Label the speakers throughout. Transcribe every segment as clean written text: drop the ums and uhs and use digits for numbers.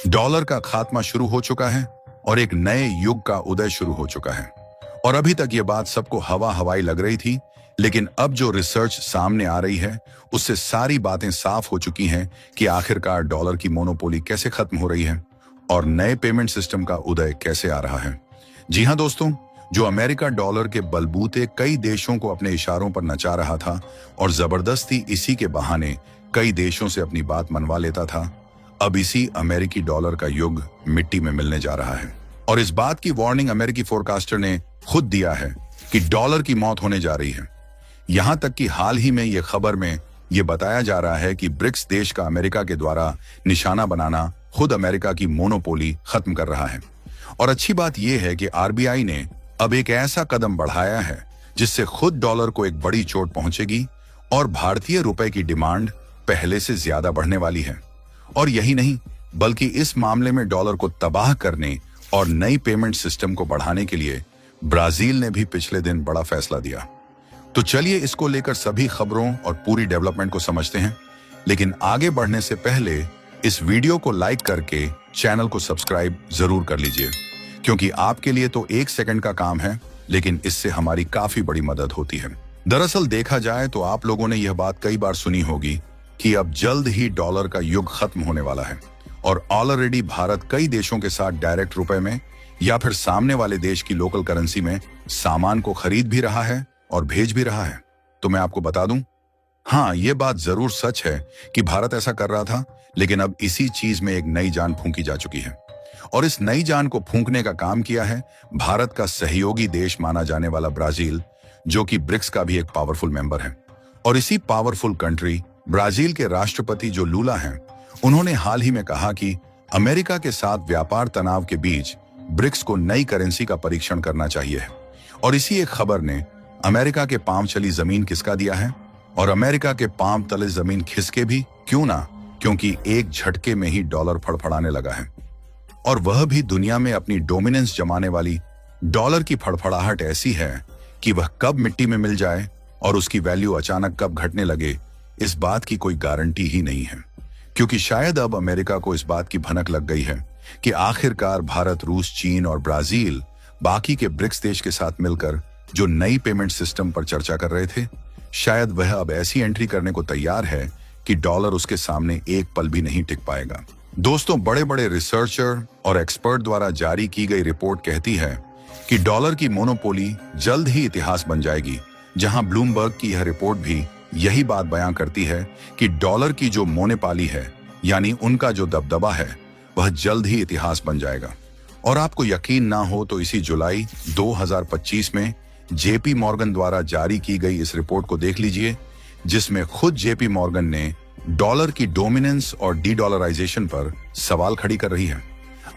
Speaker 1: Dollar का खात्मा शुरू हो चुका है और एक नए युग का उदय शुरू हो चुका है। और अभी तक ये बात सबको हवा हवाई लग रही थी, लेकिन अब जो रिसर्च सामने आ रही है उससे सारी बातें साफ हो चुकी हैं कि आखिरकार डॉलर की मोनोपोली कैसे खत्म हो रही है और नए पेमेंट सिस्टम का उदय कैसे आ रहा है। जी हाँ दोस्तों, जो अमेरिका डॉलर के बलबूते कई देशों को अपने इशारों पर नचा रहा था और जबरदस्ती इसी के बहाने कई देशों से अपनी बात मनवा लेता था, अब इसी अमेरिकी डॉलर का युग मिट्टी में मिलने जा रहा है। और इस बात की वार्निंग अमेरिकी फोरकास्टर ने खुद दिया है कि डॉलर की मौत होने जा रही है। यहां तक कि हाल ही में यह खबर में यह बताया जा रहा है कि ब्रिक्स देश का अमेरिका के द्वारा निशाना बनाना खुद अमेरिका की मोनोपोली खत्म कर रहा है। और अच्छी बात यह है कि आरबीआई ने अब एक ऐसा कदम बढ़ाया है जिससे खुद डॉलर को एक बड़ी चोट पहुंचेगी और भारतीय रुपए की डिमांड पहले से ज्यादा बढ़ने वाली है। और यही नहीं, बल्कि इस मामले में डॉलर को तबाह करने और नई पेमेंट सिस्टम को बढ़ाने के लिए ब्राजील ने भी पिछले दिन बड़ा फैसला दिया। तो चलिए इसको लेकर सभी खबरों और पूरी डेवलपमेंट को समझते हैं। लेकिन आगे बढ़ने से पहले इस वीडियो को लाइक करके चैनल को सब्सक्राइब जरूर कर लीजिए, क्योंकि आपके लिए तो 1 सेकंड का काम है, लेकिन इससे हमारी काफी बड़ी मदद होती है। दरअसल देखा जाए तो आप लोगों ने यह बात कई बार सुनी होगी कि अब जल्द ही डॉलर का युग खत्म होने वाला है और ऑलरेडी भारत कई देशों के साथ डायरेक्ट रुपए में या फिर सामने वाले देश की लोकल करेंसी में सामान को खरीद भी रहा है और भेज भी रहा है। तो मैं आपको बता दूं, हाँ, ये बात जरूर सच है कि भारत ऐसा कर रहा था, लेकिन अब इसी चीज में एक नई जान फूंकी जा चुकी है। और इस नई जान को फूंकने का काम किया है भारत का सहयोगी देश माना जाने वाला ब्राजील, जो कि ब्रिक्स का भी एक पावरफुल मेंबर है। और इसी पावरफुल कंट्री ब्राजील के राष्ट्रपति जो लूला हैं, उन्होंने हाल ही में कहा कि अमेरिका के साथ व्यापार तनाव के बीच ब्रिक्स को नई करेंसी का परीक्षण करना चाहिए है। और इसी एक खबर ने अमेरिका के पांव चली जमीन खिसका दिया है। और अमेरिका के पांव तले जमीन खिसके भी क्यों ना, क्योंकि एक झटके में ही डॉलर फड़फड़ाने लगा है। और वह भी दुनिया में अपनी डोमिनेंस जमाने वाली डॉलर की फड़फड़ाहट ऐसी है कि वह कब मिट्टी में मिल जाए और उसकी वैल्यू अचानक कब घटने लगे, इस बात की कोई गारंटी ही नहीं है। क्योंकि शायद अब अमेरिका को इस बात की भनक लग गई है कि आखिरकार भारत, रूस, चीन और ब्राजील बाकी के ब्रिक्स देश के साथ मिलकर जो नई पेमेंट सिस्टम पर चर्चा कर रहे थे, शायद वह अब ऐसी एंट्री करने को तैयार है कि डॉलर उसके सामने एक पल भी नहीं टिक पाएगा। दोस्तों, बड़े बड़े रिसर्चर और एक्सपर्ट द्वारा जारी की गई रिपोर्ट कहती है कि डॉलर की मोनोपोली जल्द ही इतिहास बन जाएगी, जहां ब्लूमबर्ग की यह रिपोर्ट भी यही बात बयां करती है कि डॉलर की जो मोनोपोली है, यानी उनका जो दबदबा है, वह जल्द ही इतिहास बन जाएगा। और आपको यकीन ना हो तो इसी जुलाई 2025 में जेपी मॉर्गन द्वारा जारी की गई इस रिपोर्ट को देख लीजिए, जिसमें खुद जेपी मॉर्गन ने डॉलर की डोमिनेंस और डी डॉलराइजेशन पर सवाल खड़ी कर रही है।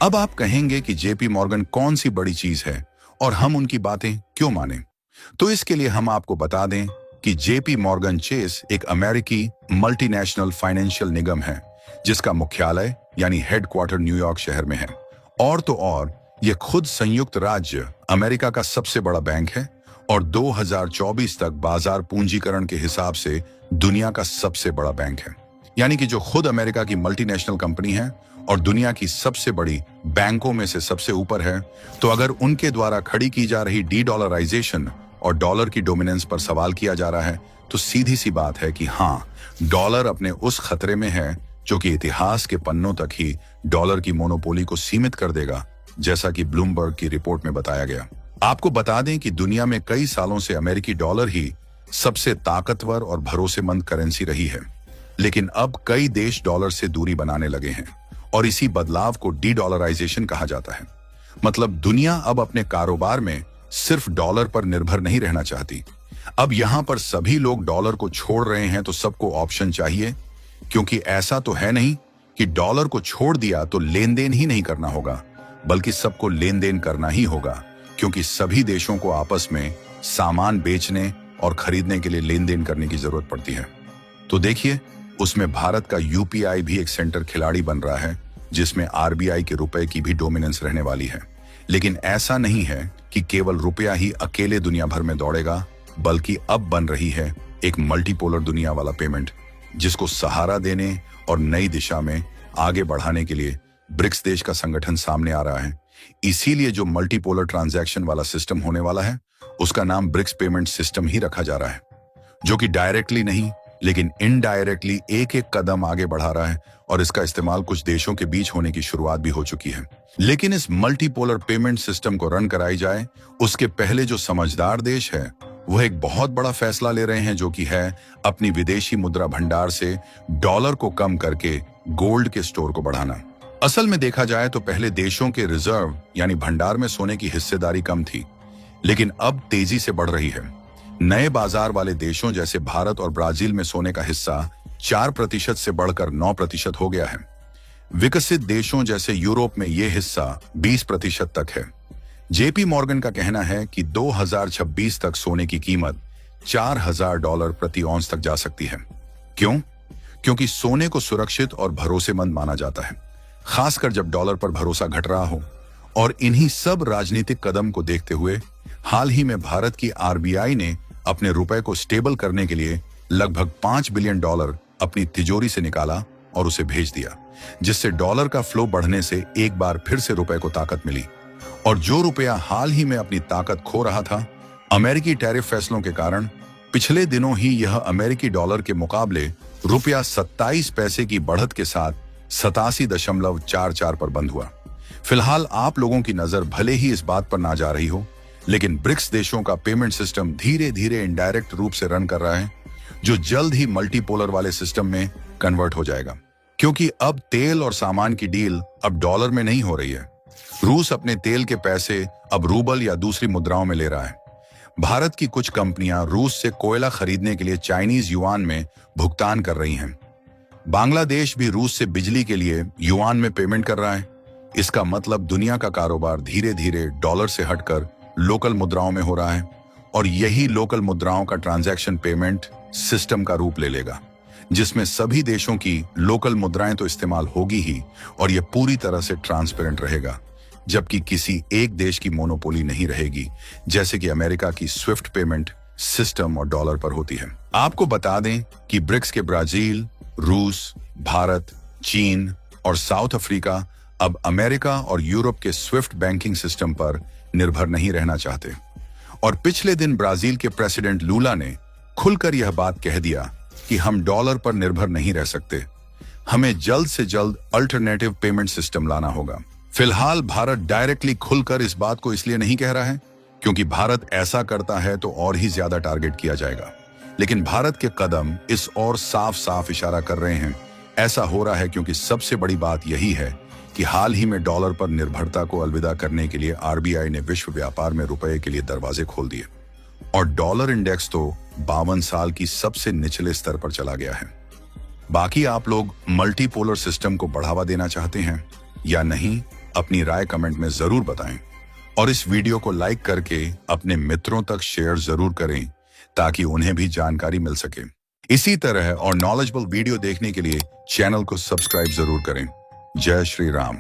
Speaker 1: अब आप कहेंगे कि जेपी मॉर्गन कौन सी बड़ी चीज है और हम उनकी बातें क्यों माने? तो इसके लिए हम आपको बता दें कि जेपी मॉर्गन चेस एक अमेरिकी मल्टीनेशनल फाइनेंशियल निगम है, जिसका मुख्यालय यानी हेडक्वार्टर न्यूयॉर्क शहर में है। और तो और यह खुद संयुक्त राज्य अमेरिका का सबसे बड़ा बैंक है और 2024 तक बाजार पूंजीकरण के हिसाब से दुनिया का सबसे बड़ा बैंक है। यानी कि जो खुद अमेरिका की मल्टीनेशनल कंपनी है और दुनिया की सबसे बड़ी बैंकों में से सबसे ऊपर है, तो अगर उनके द्वारा खड़ी की जा रही डी डॉलराइजेशन और डॉलर की डोमिनेंस पर सवाल किया जा रहा है, तो सीधी सी बात है कि हाँ, डॉलर अपने उस खतरे में है जो कि इतिहास के पन्नों तक ही डॉलर की मोनोपोली को सीमित कर देगा, जैसा कि ब्लूमबर्ग की रिपोर्ट में बताया गया। आपको बता दें कि दुनिया में कई सालों से अमेरिकी डॉलर ही सबसे ताकतवर और भरोसेमंद करेंसी रही है, लेकिन अब कई देश डॉलर से दूरी बनाने लगे हैं और इसी बदलाव को डी डॉलराइजेशन कहा जाता है। मतलब दुनिया अब अपने कारोबार में सिर्फ डॉलर पर निर्भर नहीं रहना चाहती। अब यहां पर सभी लोग डॉलर को छोड़ रहे हैं, तो सबको ऑप्शन चाहिए, क्योंकि ऐसा तो है नहीं कि डॉलर को छोड़ दिया तो लेन देन ही नहीं करना होगा, बल्कि सबको लेन देन करना ही होगा, क्योंकि सभी देशों को आपस में सामान बेचने और खरीदने के लिए लेन देन करने की जरूरत पड़ती है। तो देखिए, उसमें भारत का यूपीआई भी एक सेंटर खिलाड़ी बन रहा है, जिसमें आरबीआई के रुपए की भी डोमिनेंस रहने वाली है। लेकिन ऐसा नहीं है कि केवल रुपया ही अकेले दुनिया भर में दौड़ेगा, बल्कि अब बन रही है एक मल्टीपोलर दुनिया वाला पेमेंट, जिसको सहारा देने और नई दिशा में आगे बढ़ाने के लिए ब्रिक्स देश का संगठन सामने आ रहा है। इसीलिए जो मल्टीपोलर ट्रांजैक्शन वाला सिस्टम होने वाला है उसका नाम ब्रिक्स पेमेंट सिस्टम ही रखा जा रहा है, जो कि डायरेक्टली नहीं लेकिन इनडायरेक्टली एक एक कदम आगे बढ़ा रहा है और इसका इस्तेमाल कुछ देशों के बीच होने की शुरुआत भी हो चुकी है। लेकिन इस मल्टीपोलर पेमेंट सिस्टम को रन कराई जाए उसके पहले जो समझदार देश है वह एक बहुत बड़ा फैसला ले रहे हैं, जो कि है अपनी विदेशी मुद्रा भंडार से डॉलर को कम करके गोल्ड के स्टोर को बढ़ाना। असल में देखा जाए तो पहले देशों के रिजर्व यानी भंडार में सोने की हिस्सेदारी कम थी, लेकिन अब तेजी से बढ़ रही है। नए बाजार वाले देशों जैसे भारत और ब्राजील में सोने का हिस्सा 4% से बढ़कर 9% हो गया है। विकसित देशों जैसे यूरोप में यह हिस्सा 20% तक है। जेपी मॉर्गन का कहना है कि 2026 तक सोने की कीमत $4,000 प्रति औंस तक जा सकती है। क्यों? क्योंकि सोने को सुरक्षित और भरोसेमंद माना जाता है, खासकर जब डॉलर पर भरोसा घट रहा हो। और इन्हीं सब राजनीतिक कदम को देखते हुए हाल ही में भारत की आरबीआई ने अपने रुपए को स्टेबल करने के लिए लगभग $5 बिलियन अपनी तिजोरी से निकाला और उसे भेज दिया, जिससे डॉलर का फ्लो बढ़ने से एक बार फिर से रुपए को ताकत मिली। और जो रुपया हाल ही में अपनी ताकत खो रहा था, अमेरिकी टैरिफ फैसलों के कारण पिछले दिनों ही यह अमेरिकी डॉलर के मुकाबले रुपया 27 पैसे की बढ़त के साथ 87.44 पर बंद हुआ। फिलहाल आप लोगों की नजर भले ही इस बात पर ना जा रही हो, लेकिन ब्रिक्स देशों का पेमेंट सिस्टम धीरे धीरे इनडायरेक्ट रूप से रन कर रहा है, जो जल्द ही मल्टीपोलर वाले सिस्टम में कन्वर्ट हो जाएगा। क्योंकि अब तेल और सामान की डील अब डॉलर में नहीं हो रही है। रूस अपने तेल के पैसे अब रूबल या दूसरी मुद्राओं में ले रहा है। भारत की कुछ कंपनियां रूस से कोयला खरीदने के लिए चाइनीज युआन में भुगतान कर रही हैं। बांग्लादेश भी रूस से बिजली के लिए युआन में पेमेंट कर रहा है। इसका मतलब दुनिया का कारोबार धीरे धीरे डॉलर से हटकर लोकल मुद्राओं में हो रहा है, और यही लोकल मुद्राओं का ट्रांजैक्शन पेमेंट सिस्टम का रूप ले लेगा, जिसमें सभी देशों की लोकल मुद्राएं तो इस्तेमाल होगी ही, और यह पूरी तरह से ट्रांसपेरेंट रहेगा, जबकि किसी एक देश की मोनोपोली नहीं रहेगी, जैसे कि अमेरिका की स्विफ्ट पेमेंट सिस्टम और डॉलर पर होती है। आपको बता दें कि ब्रिक्स के ब्राजील, रूस, भारत, चीन और साउथ अफ्रीका अब अमेरिका और यूरोप के स्विफ्ट बैंकिंग सिस्टम पर निर्भर नहीं रहना चाहते। और पिछले दिन ब्राजील के प्रेसिडेंट लूला ने खुलकर यह बात कह दिया कि हम डॉलर पर निर्भर नहीं रह सकते, हमें जल्द से जल्द अल्टरनेटिव पेमेंट सिस्टम लाना होगा। फिलहाल भारत डायरेक्टली खुलकर इस बात को इसलिए नहीं कह रहा है क्योंकि भारत ऐसा करता है तो और ही ज्यादा टारगेट किया जाएगा, लेकिन भारत के कदम इस और साफ साफ इशारा कर रहे हैं। ऐसा हो रहा है क्योंकि सबसे बड़ी बात यही है कि हाल ही में डॉलर पर निर्भरता को अलविदा करने के लिए आरबीआई ने विश्व व्यापार में रुपए के लिए दरवाजे खोल दिए, और डॉलर इंडेक्स तो 52 साल की सबसे निचले स्तर पर चला गया है। बाकी आप लोग मल्टीपोलर सिस्टम को बढ़ावा देना चाहते हैं या नहीं, अपनी राय कमेंट में जरूर बताएं, और इस वीडियो को लाइक करके अपने मित्रों तक शेयर जरूर करें ताकि उन्हें भी जानकारी मिल सके। इसी तरह और नॉलेजेबल वीडियो देखने के लिए चैनल को सब्सक्राइब जरूर करें। जय श्री राम।